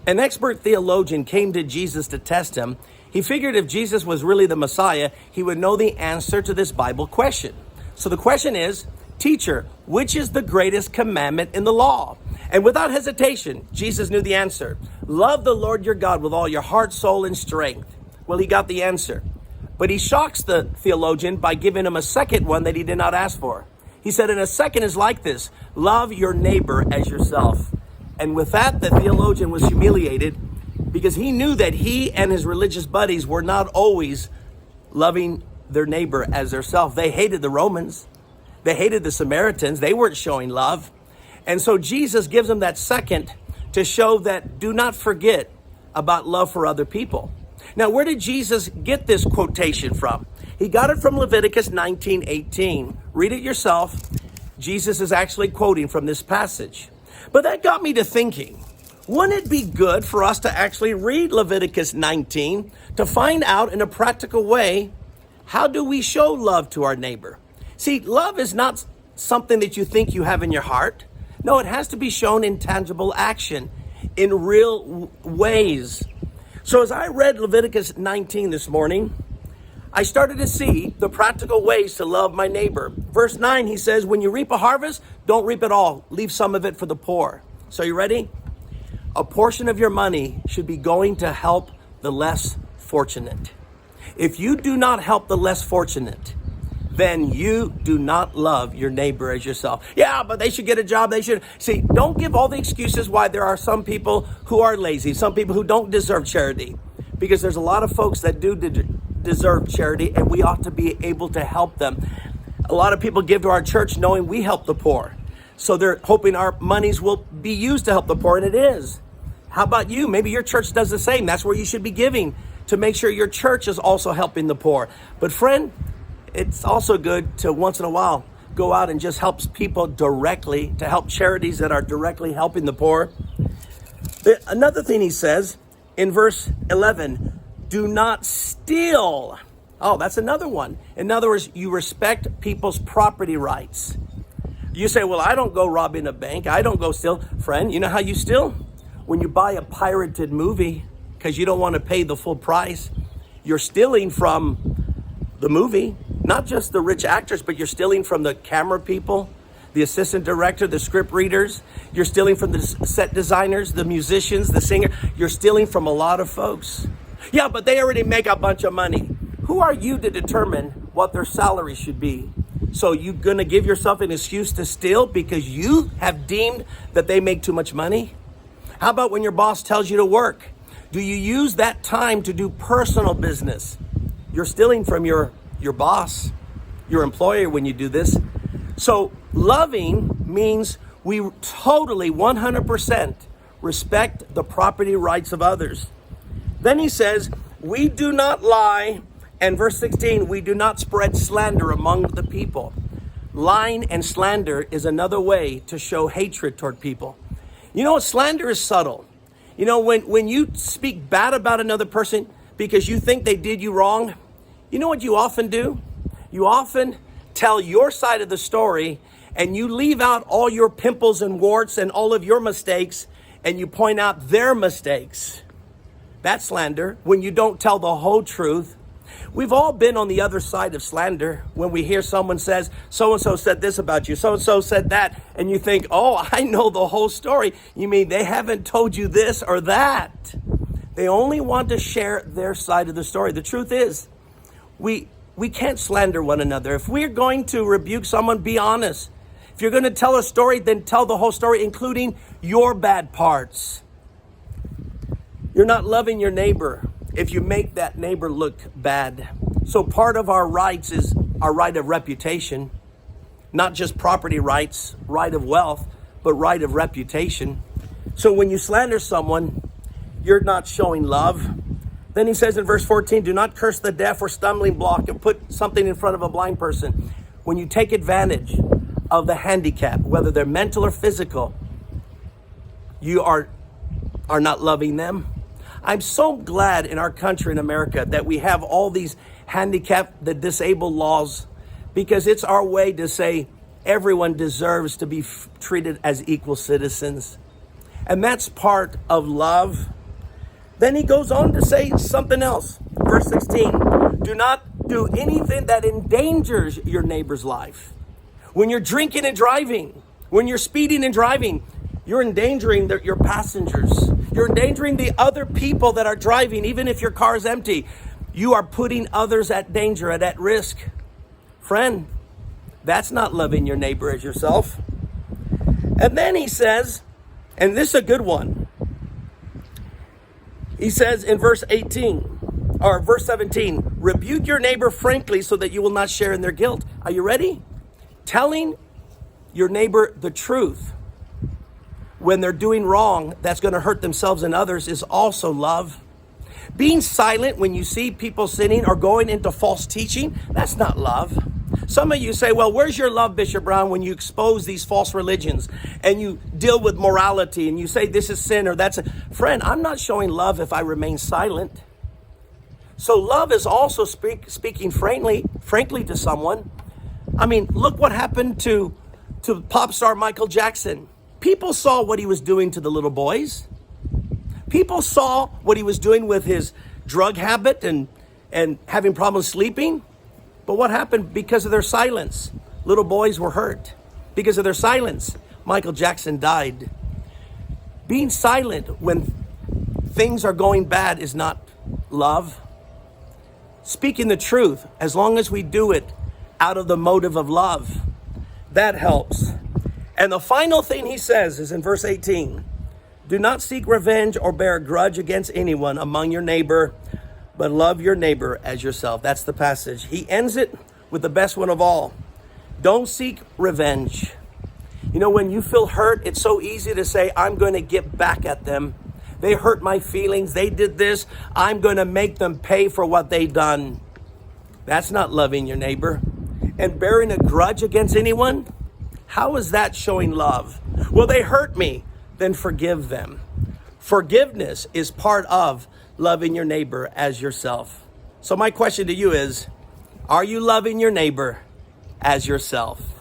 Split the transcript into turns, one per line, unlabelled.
An expert theologian came to Jesus to test him. He figured if Jesus was really the Messiah, he would know the answer to this Bible question. So the question is, Teacher, which is the greatest commandment in the law? And without hesitation, Jesus knew the answer. Love the Lord your God with all your heart, soul, and strength. Well, he got the answer. But he shocks the theologian by giving him a second one that he did not ask for. He said, and a second is like this: love your neighbor as yourself. And with that, the theologian was humiliated because he knew that he and his religious buddies were not always loving their neighbor as their self. They hated the Romans. They hated the Samaritans. They weren't showing love. And so Jesus gives them that second to show that do not forget about love for other people. Now, where did Jesus get this quotation from? He got it from Leviticus 19:18. Read it yourself. Jesus is actually quoting from this passage. But that got me to thinking, wouldn't it be good for us to actually read Leviticus 19 to find out in a practical way, how do we show love to our neighbor? See, love is not something that you think you have in your heart. No, it has to be shown in tangible action, in real ways. So as I read Leviticus 19 this morning, I started to see the practical ways to love my neighbor. Verse 9, he says, when you reap a harvest, don't reap it all. Leave some of it for the poor. So you ready? A portion of your money should be going to help the less fortunate. If you do not help the less fortunate, then you do not love your neighbor as yourself. Yeah, but they should get a job. They should. See, don't give all the excuses why there are some people who are lazy, some people who don't deserve charity, because there's a lot of folks that do deserve charity, and we ought to be able to help them. A lot of people give to our church knowing we help the poor. So they're hoping our monies will be used to help the poor, and it is. How about you? Maybe your church does the same. That's where you should be giving, to make sure your church is also helping the poor. But friend, it's also good to once in a while go out and just help people directly, to help charities that are directly helping the poor. Another thing he says in verse 11, do not steal. Oh, that's another one. In other words, you respect people's property rights. You say, well, I don't go robbing a bank. I don't go steal. Friend, you know how you steal? When you buy a pirated movie because you don't want to pay the full price, you're stealing from the movie. Not just the rich actors, but you're stealing from the camera people, the assistant director, the script readers. You're stealing from the set designers, the musicians, the singer. You're stealing from a lot of folks. Yeah, but they already make a bunch of money. Who are you to determine what their salary should be? So you gonna give yourself an excuse to steal because you have deemed that they make too much money? How about when your boss tells you to work? Do you use that time to do personal business? You're stealing from your boss, your employer when you do this. So loving means we totally 100% respect the property rights of others. Then he says, we do not lie. And verse 16, we do not spread slander among the people. Lying and slander is another way to show hatred toward people. You know, slander is subtle. You know, when you speak bad about another person because you think they did you wrong, you know what you often do? You often tell your side of the story and you leave out all your pimples and warts and all of your mistakes and you point out their mistakes. That's slander, when you don't tell the whole truth. We've all been on the other side of slander when we hear someone says, so-and-so said this about you, so-and-so said that, and you think, oh, I know the whole story. You mean they haven't told you this or that? They only want to share their side of the story. The truth is, we can't slander one another. If we're going to rebuke someone, be honest. If you're going to tell a story, then tell the whole story, including your bad parts. You're not loving your neighbor if you make that neighbor look bad. So part of our rights is our right of reputation, not just property rights, right of wealth, but right of reputation. So when you slander someone, you're not showing love. Then he says in verse 14, do not curse the deaf or stumbling block and put something in front of a blind person. When you take advantage of the handicapped, whether they're mental or physical, you are not loving them. I'm so glad in our country, in America, that we have all these handicapped, the disabled laws, because it's our way to say everyone deserves to be treated as equal citizens. And that's part of love. Then he goes on to say something else. Verse 16, do not do anything that endangers your neighbor's life. When you're drinking and driving, when you're speeding and driving, you're endangering your passengers. You're endangering the other people that are driving, even if your car is empty. You are putting others at danger and at risk. Friend, that's not loving your neighbor as yourself. And then he says, and this is a good one. He says in verse 18, or verse 17, rebuke your neighbor frankly so that you will not share in their guilt. Are you ready? Telling your neighbor the truth when they're doing wrong that's going to hurt themselves and others is also love. Being silent when you see people sinning or going into false teaching, that's not love. Some of you say, well, where's your love, Bishop Brown, when you expose these false religions and you deal with morality and you say this is sin or that's a... Friend, I'm not showing love if I remain silent. So love is also speaking frankly to someone. I mean, look what happened to pop star Michael Jackson. People saw what he was doing to the little boys. People saw what he was doing with his drug habit and having problems sleeping. But what happened? Because of their silence, little boys were hurt. Because of their silence, Michael Jackson died. Being silent when things are going bad is not love. Speaking the truth, as long as we do it out of the motive of love, that helps. And the final thing he says is in verse 18, do not seek revenge or bear a grudge against anyone among your neighbor, but love your neighbor as yourself. That's the passage. He ends it with the best one of all. Don't seek revenge. You know, when you feel hurt, it's so easy to say, I'm going to get back at them. They hurt my feelings. They did this. I'm going to make them pay for what they done. That's not loving your neighbor. And bearing a grudge against anyone, how is that showing love? Well, they hurt me. Then forgive them. Forgiveness is part of loving your neighbor as yourself. So my question to you is, are you loving your neighbor as yourself?